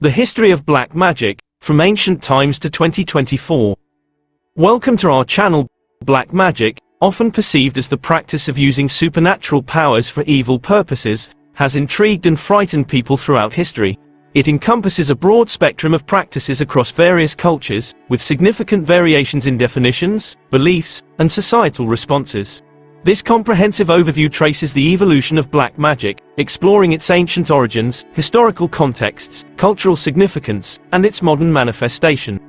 The history of black magic, from ancient times to 2024. Welcome to our channel. Black magic, often perceived as the practice of using supernatural powers for evil purposes, has intrigued and frightened people throughout history. It encompasses a broad spectrum of practices across various cultures, with significant variations in definitions, beliefs, and societal responses. This comprehensive overview traces the evolution of black magic, exploring its ancient origins, historical contexts, cultural significance, and its modern manifestation.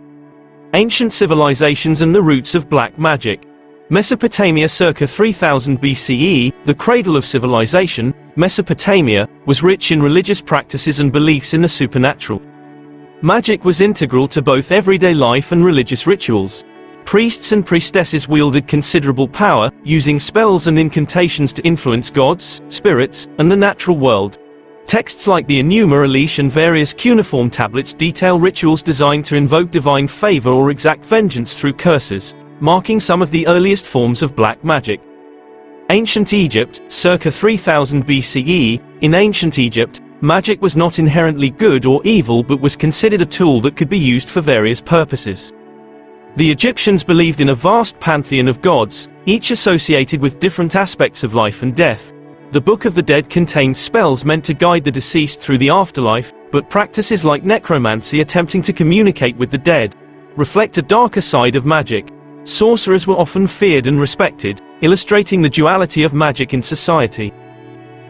Ancient civilizations and the roots of black magic. Mesopotamia circa 3000 BCE, the cradle of civilization, Mesopotamia, was rich in religious practices and beliefs in the supernatural. Magic was integral to both everyday life and religious rituals. Priests and priestesses wielded considerable power, using spells and incantations to influence gods, spirits, and the natural world. Texts like the Enuma Elish and various cuneiform tablets detail rituals designed to invoke divine favor or exact vengeance through curses, marking some of the earliest forms of black magic. Ancient Egypt, circa 3000 BCE, in ancient Egypt, magic was not inherently good or evil but was considered a tool that could be used for various purposes. The Egyptians believed in a vast pantheon of gods, each associated with different aspects of life and death. The Book of the Dead contained spells meant to guide the deceased through the afterlife, but practices like necromancy, attempting to communicate with the dead, reflect a darker side of magic. Sorcerers were often feared and respected, illustrating the duality of magic in society.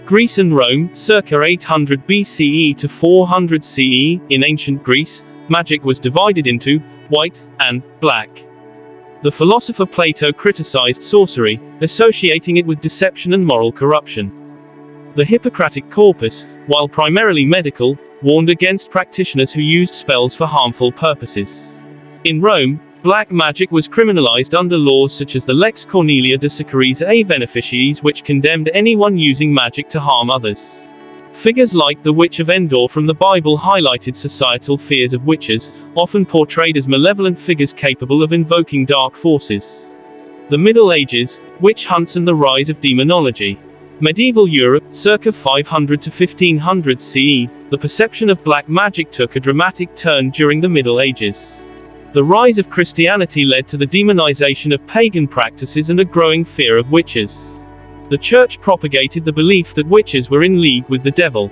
Greece and Rome, circa 800 BCE to 400 CE, in ancient Greece, magic was divided into white and black. The philosopher Plato criticized sorcery, associating it with deception and moral corruption. The Hippocratic corpus, while primarily medical, warned against practitioners who used spells for harmful purposes. In Rome, black magic was criminalized under laws such as the Lex Cornelia de Sicaris a Beneficiis, which condemned anyone using magic to harm others. Figures like the Witch of Endor from the Bible highlighted societal fears of witches, often portrayed as malevolent figures capable of invoking dark forces. The Middle Ages, witch hunts and the rise of demonology. Medieval Europe, circa 500 to 1500 CE, the perception of black magic took a dramatic turn during the Middle Ages. The rise of Christianity led to the demonization of pagan practices and a growing fear of witches. The church propagated the belief that witches were in league with the devil.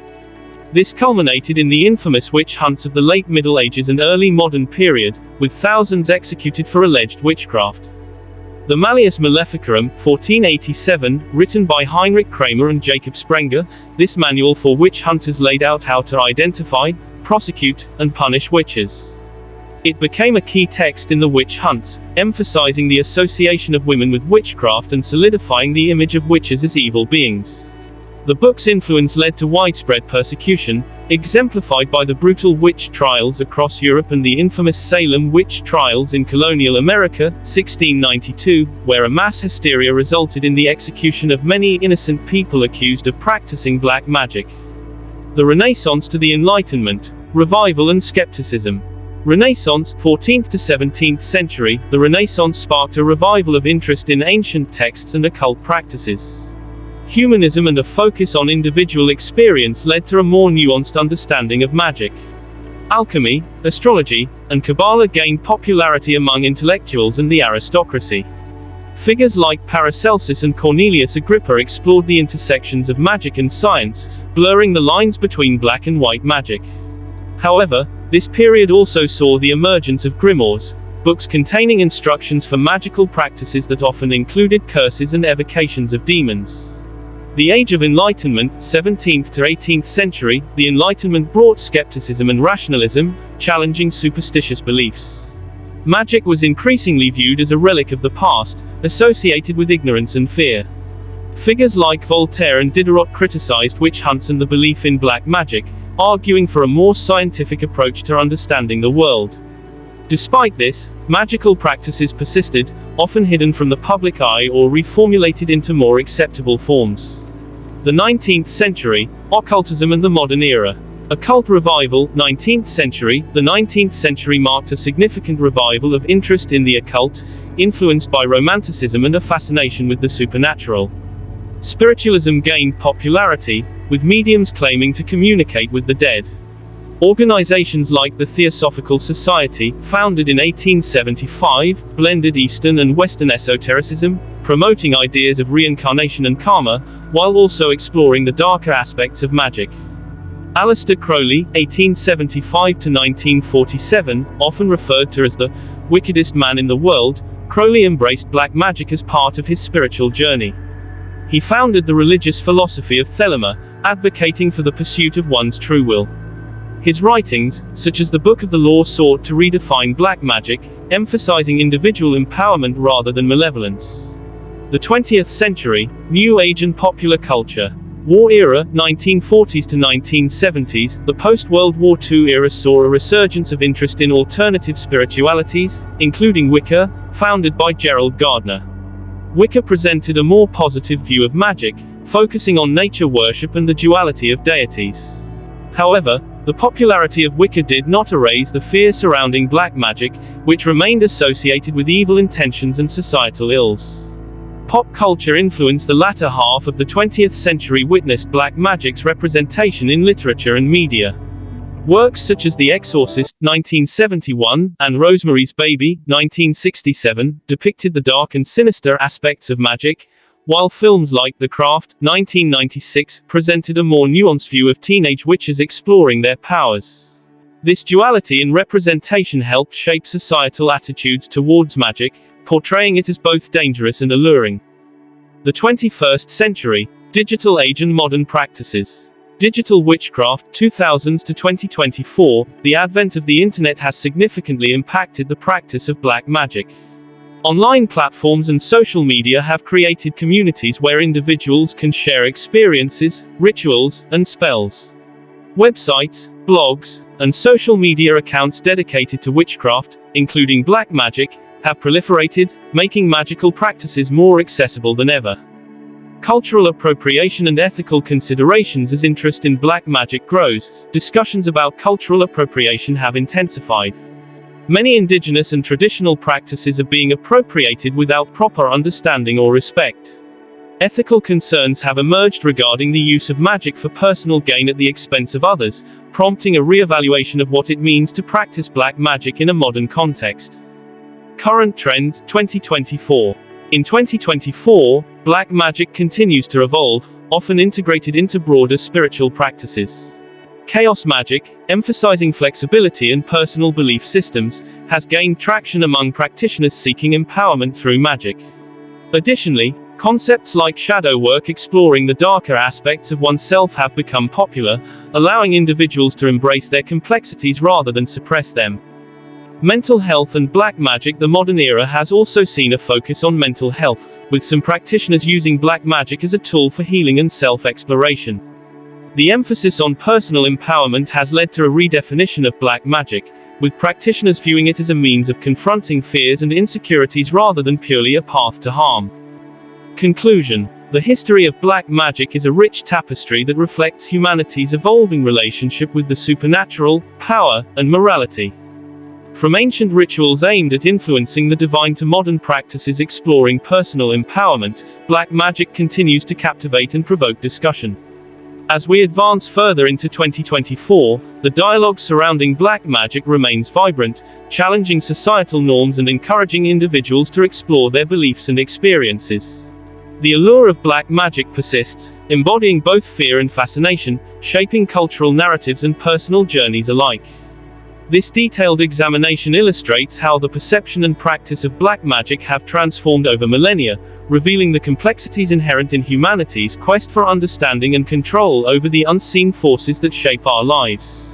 This culminated in the infamous witch hunts of the late Middle Ages and early modern period, with thousands executed for alleged witchcraft. The Malleus Maleficarum, 1487, written by Heinrich Kramer and Jacob Sprenger, this manual for witch hunters laid out how to identify, prosecute, and punish witches. It became a key text in the witch hunts, emphasizing the association of women with witchcraft and solidifying the image of witches as evil beings. The book's influence led to widespread persecution, exemplified by the brutal witch trials across Europe and the infamous Salem witch trials in colonial America, 1692, where a mass hysteria resulted in the execution of many innocent people accused of practicing black magic. The Renaissance to the Enlightenment, revival and skepticism. Renaissance, 14th to 17th century, the Renaissance sparked a revival of interest in ancient texts and occult practices. Humanism and a focus on individual experience led to a more nuanced understanding of magic. Alchemy, astrology, and Kabbalah gained popularity among intellectuals and the aristocracy. Figures like Paracelsus and Cornelius Agrippa explored the intersections of magic and science, blurring the lines between black and white magic. However, this period also saw the emergence of grimoires, books containing instructions for magical practices that often included curses and evocations of demons. The Age of Enlightenment, 17th to 18th century, the Enlightenment brought skepticism and rationalism, challenging superstitious beliefs. Magic was increasingly viewed as a relic of the past, associated with ignorance and fear. Figures like Voltaire and Diderot criticized witch hunts and the belief in black magic, arguing for a more scientific approach to understanding the world. Despite this, magical practices persisted, often hidden from the public eye or reformulated into more acceptable forms. The 19th century, occultism and the modern era. Occult revival, 19th century. The 19th century marked a significant revival of interest in the occult, influenced by Romanticism and a fascination with the supernatural. Spiritualism gained popularity, with mediums claiming to communicate with the dead. Organizations like the Theosophical Society, founded in 1875, blended Eastern and Western esotericism, promoting ideas of reincarnation and karma, while also exploring the darker aspects of magic. Aleister Crowley, 1875–1947, often referred to as the wickedest man in the world, Crowley embraced black magic as part of his spiritual journey. He founded the religious philosophy of Thelema, advocating for the pursuit of one's true will. His writings, such as the Book of the Law, sought to redefine black magic, emphasizing individual empowerment rather than malevolence. The 20th century, New Age and popular culture. War era, 1940s to 1970s, the post-World War II era saw a resurgence of interest in alternative spiritualities, including Wicca, founded by Gerald Gardner. Wicca presented a more positive view of magic, focusing on nature worship and the duality of deities. However, the popularity of Wicca did not erase the fear surrounding black magic, which remained associated with evil intentions and societal ills. Pop culture influence. The latter half of the 20th century witnessed black magic's representation in literature and media. Works such as The Exorcist, 1971, and Rosemary's Baby, 1967, depicted the dark and sinister aspects of magic, while films like The Craft, 1996, presented a more nuanced view of teenage witches exploring their powers. This duality in representation helped shape societal attitudes towards magic, portraying it as both dangerous and alluring. The 21st century, digital age and modern practices. Digital witchcraft, 2000s to 2024, the advent of the internet has significantly impacted the practice of black magic. Online platforms and social media have created communities where individuals can share experiences, rituals, and spells. Websites, blogs, and social media accounts dedicated to witchcraft, including black magic, have proliferated, making magical practices more accessible than ever. Cultural appropriation and ethical considerations. As interest in black magic grows, discussions about cultural appropriation have intensified. Many indigenous and traditional practices are being appropriated without proper understanding or respect. Ethical concerns have emerged regarding the use of magic for personal gain at the expense of others, prompting a re-evaluation of what it means to practice black magic in a modern context. Current trends, 2024. In 2024, black magic continues to evolve, often integrated into broader spiritual practices. Chaos magic, emphasizing flexibility and personal belief systems, has gained traction among practitioners seeking empowerment through magic. Additionally, concepts like shadow work exploring the darker aspects of oneself have become popular, allowing individuals to embrace their complexities rather than suppress them. Mental health and black magic. The modern era has also seen a focus on mental health, with some practitioners using black magic as a tool for healing and self-exploration. The emphasis on personal empowerment has led to a redefinition of black magic, with practitioners viewing it as a means of confronting fears and insecurities rather than purely a path to harm. Conclusion. The history of black magic is a rich tapestry that reflects humanity's evolving relationship with the supernatural, power, and morality. From ancient rituals aimed at influencing the divine to modern practices exploring personal empowerment, black magic continues to captivate and provoke discussion. As we advance further into 2024, the dialogue surrounding black magic remains vibrant, challenging societal norms and encouraging individuals to explore their beliefs and experiences. The allure of black magic persists, embodying both fear and fascination, shaping cultural narratives and personal journeys alike. This detailed examination illustrates how the perception and practice of black magic have transformed over millennia, revealing the complexities inherent in humanity's quest for understanding and control over the unseen forces that shape our lives.